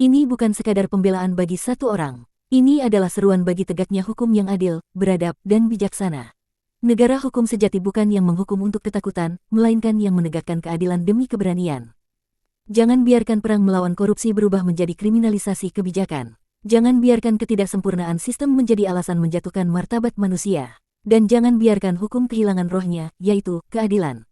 Ini bukan sekadar pembelaan bagi satu orang. Ini adalah seruan bagi tegaknya hukum yang adil, beradab, dan bijaksana. Negara hukum sejati bukan yang menghukum untuk ketakutan, melainkan yang menegakkan keadilan demi keberanian. Jangan biarkan perang melawan korupsi berubah menjadi kriminalisasi kebijakan. Jangan biarkan ketidaksempurnaan sistem menjadi alasan menjatuhkan martabat manusia. Dan jangan biarkan hukum kehilangan rohnya, yaitu keadilan.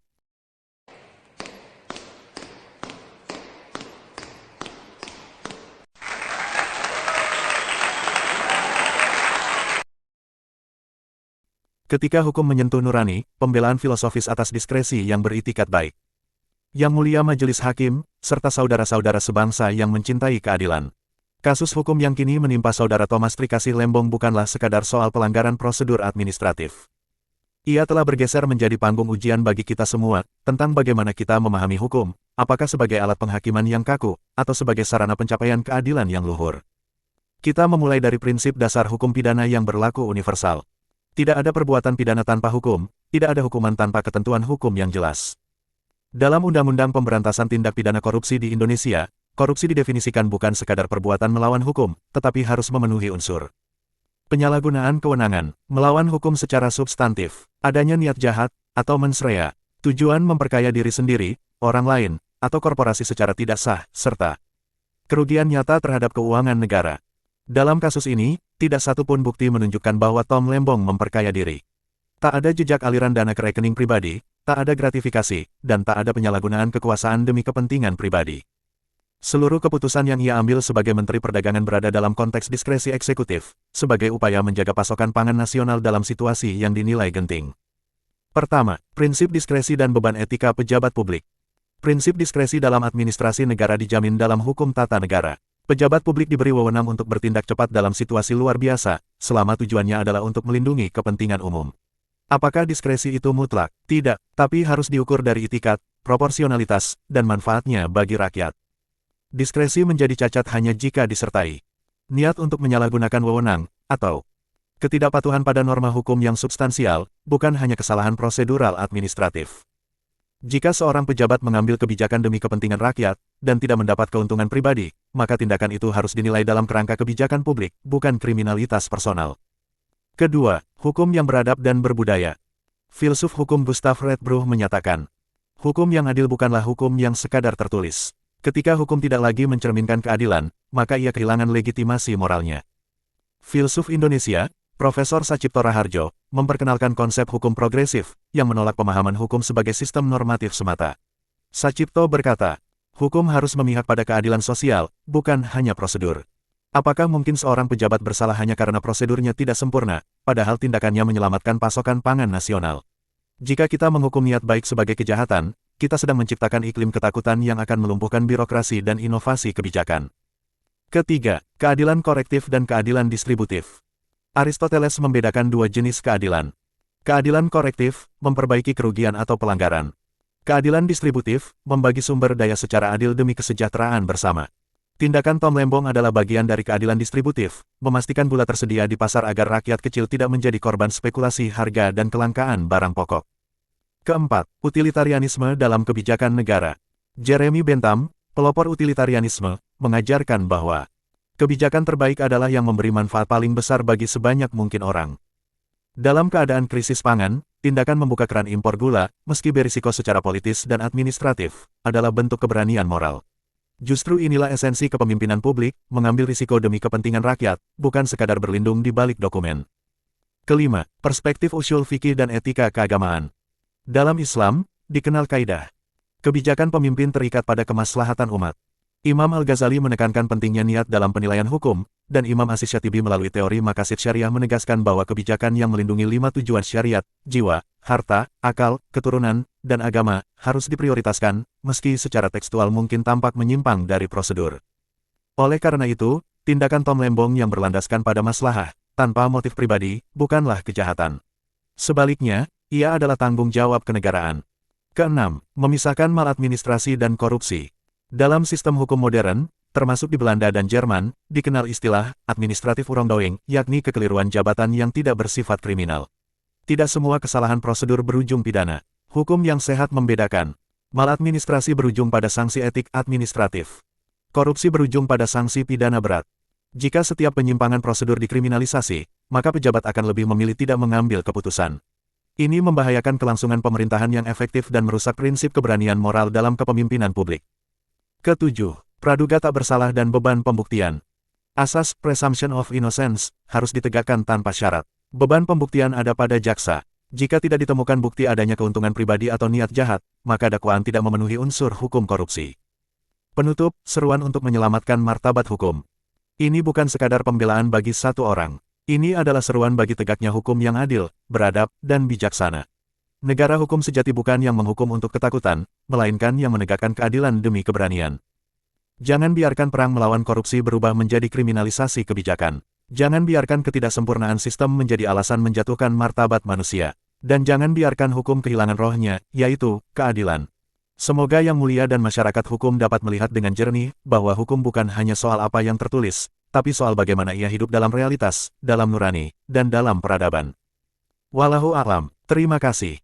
Ketika hukum menyentuh nurani, pembelaan filosofis atas diskresi yang beritikat baik. Yang mulia majelis hakim, serta saudara-saudara sebangsa yang mencintai keadilan. Kasus hukum yang kini menimpa saudara Thomas Trikasih Lembong bukanlah sekadar soal pelanggaran prosedur administratif. Ia telah bergeser menjadi panggung ujian bagi kita semua, tentang bagaimana kita memahami hukum, apakah sebagai alat penghakiman yang kaku, atau sebagai sarana pencapaian keadilan yang luhur. Kita memulai dari prinsip dasar hukum pidana yang berlaku universal. Tidak ada perbuatan pidana tanpa hukum, tidak ada hukuman tanpa ketentuan hukum yang jelas. Dalam Undang-Undang Pemberantasan Tindak Pidana Korupsi di Indonesia, korupsi didefinisikan bukan sekadar perbuatan melawan hukum, tetapi harus memenuhi unsur penyalahgunaan kewenangan, melawan hukum secara substantif, adanya niat jahat, atau mens rea, tujuan memperkaya diri sendiri, orang lain, atau korporasi secara tidak sah, serta kerugian nyata terhadap keuangan negara. Dalam kasus ini, tidak satu pun bukti menunjukkan bahwa Tom Lembong memperkaya diri. Tak ada jejak aliran dana ke rekening pribadi, tak ada gratifikasi, dan tak ada penyalahgunaan kekuasaan demi kepentingan pribadi. Seluruh keputusan yang ia ambil sebagai Menteri Perdagangan berada dalam konteks diskresi eksekutif, sebagai upaya menjaga pasokan pangan nasional dalam situasi yang dinilai genting. Pertama, prinsip diskresi dan beban etika pejabat publik. Prinsip diskresi dalam administrasi negara dijamin dalam hukum tata negara. Pejabat publik diberi wewenang untuk bertindak cepat dalam situasi luar biasa, selama tujuannya adalah untuk melindungi kepentingan umum. Apakah diskresi itu mutlak? Tidak, tapi harus diukur dari itikat, proporsionalitas, dan manfaatnya bagi rakyat. Diskresi menjadi cacat hanya jika disertai niat untuk menyalahgunakan wewenang, atau ketidakpatuhan pada norma hukum yang substansial, bukan hanya kesalahan prosedural administratif. Jika seorang pejabat mengambil kebijakan demi kepentingan rakyat, dan tidak mendapat keuntungan pribadi, maka tindakan itu harus dinilai dalam kerangka kebijakan publik, bukan kriminalitas personal. Kedua, hukum yang beradab dan berbudaya. Filsuf hukum Gustav Redbruch menyatakan, hukum yang adil bukanlah hukum yang sekadar tertulis. Ketika hukum tidak lagi mencerminkan keadilan, maka ia kehilangan legitimasi moralnya. Filsuf Indonesia, Profesor Sacipto Raharjo, memperkenalkan konsep hukum progresif, yang menolak pemahaman hukum sebagai sistem normatif semata. Sacipto berkata, hukum harus memihak pada keadilan sosial, bukan hanya prosedur. Apakah mungkin seorang pejabat bersalah hanya karena prosedurnya tidak sempurna, padahal tindakannya menyelamatkan pasokan pangan nasional? Jika kita menghukum niat baik sebagai kejahatan, kita sedang menciptakan iklim ketakutan yang akan melumpuhkan birokrasi dan inovasi kebijakan. Ketiga, keadilan korektif dan keadilan distributif. Aristoteles membedakan dua jenis keadilan. Keadilan korektif, memperbaiki kerugian atau pelanggaran. Keadilan distributif, membagi sumber daya secara adil demi kesejahteraan bersama. Tindakan Tom Lembong adalah bagian dari keadilan distributif, memastikan gula tersedia di pasar agar rakyat kecil tidak menjadi korban spekulasi harga dan kelangkaan barang pokok. Keempat, utilitarianisme dalam kebijakan negara. Jeremy Bentham, pelopor utilitarianisme, mengajarkan bahwa kebijakan terbaik adalah yang memberi manfaat paling besar bagi sebanyak mungkin orang. Dalam keadaan krisis pangan, tindakan membuka keran impor gula, meski berisiko secara politis dan administratif, adalah bentuk keberanian moral. Justru inilah esensi kepemimpinan publik, mengambil risiko demi kepentingan rakyat, bukan sekadar berlindung di balik dokumen. Kelima, perspektif usul fikih dan etika keagamaan. Dalam Islam, dikenal kaidah kebijakan pemimpin terikat pada kemaslahatan umat. Imam Al-Ghazali menekankan pentingnya niat dalam penilaian hukum, dan Imam Asy-Syatibi melalui teori maqasid syariah menegaskan bahwa kebijakan yang melindungi 5 tujuan syariat, jiwa, harta, akal, keturunan, dan agama, harus diprioritaskan, meski secara tekstual mungkin tampak menyimpang dari prosedur. Oleh karena itu, tindakan Tom Lembong yang berlandaskan pada maslahah, tanpa motif pribadi, bukanlah kejahatan. Sebaliknya, ia adalah tanggung jawab kenegaraan. Keenam, memisahkan maladministrasi dan korupsi. Dalam sistem hukum modern, termasuk di Belanda dan Jerman, dikenal istilah administratif wrongdoing, yakni kekeliruan jabatan yang tidak bersifat kriminal. Tidak semua kesalahan prosedur berujung pidana. Hukum yang sehat membedakan. Maladministrasi berujung pada sanksi etik administratif. Korupsi berujung pada sanksi pidana berat. Jika setiap penyimpangan prosedur dikriminalisasi, maka pejabat akan lebih memilih tidak mengambil keputusan. Ini membahayakan kelangsungan pemerintahan yang efektif dan merusak prinsip keberanian moral dalam kepemimpinan publik. Ketujuh, praduga tak bersalah dan beban pembuktian. Asas presumption of innocence harus ditegakkan tanpa syarat. Beban pembuktian ada pada jaksa. Jika tidak ditemukan bukti adanya keuntungan pribadi atau niat jahat, maka dakwaan tidak memenuhi unsur hukum korupsi. Penutup, seruan untuk menyelamatkan martabat hukum. Ini bukan sekadar pembelaan bagi satu orang. Ini adalah seruan bagi tegaknya hukum yang adil, beradab, dan bijaksana. Negara hukum sejati bukan yang menghukum untuk ketakutan, melainkan yang menegakkan keadilan demi keberanian. Jangan biarkan perang melawan korupsi berubah menjadi kriminalisasi kebijakan. Jangan biarkan ketidaksempurnaan sistem menjadi alasan menjatuhkan martabat manusia. Dan jangan biarkan hukum kehilangan rohnya, yaitu keadilan. Semoga Yang Mulia dan masyarakat hukum dapat melihat dengan jernih bahwa hukum bukan hanya soal apa yang tertulis, tapi soal bagaimana ia hidup dalam realitas, dalam nurani, dan dalam peradaban. Wallahu a'lam. Terima kasih.